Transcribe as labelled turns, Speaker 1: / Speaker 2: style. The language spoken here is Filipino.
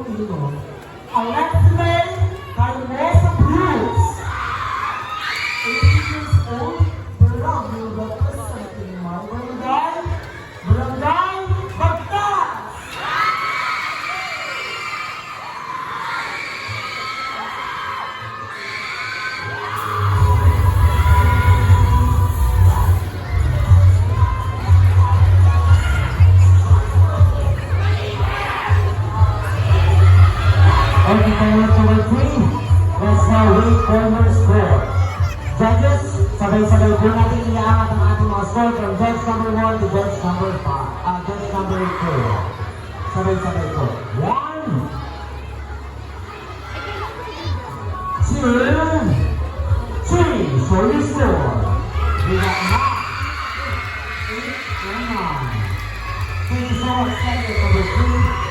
Speaker 1: Filipino. Ang next debate kay Nessa Cruz. 18 years old, Barangay representing my barangay, Barangay Bagtas!
Speaker 2: Okay, tayo to referee. Let's now wait for your score. Judges, sabay-sabay po natin iaangat ang ating mga score from judge number 1 to judge number 5. Judge number 2. Sabay-sabay po. 1, 2, 3. For your score. We got 9, 8, and 9. Thank you so much, judges number 3.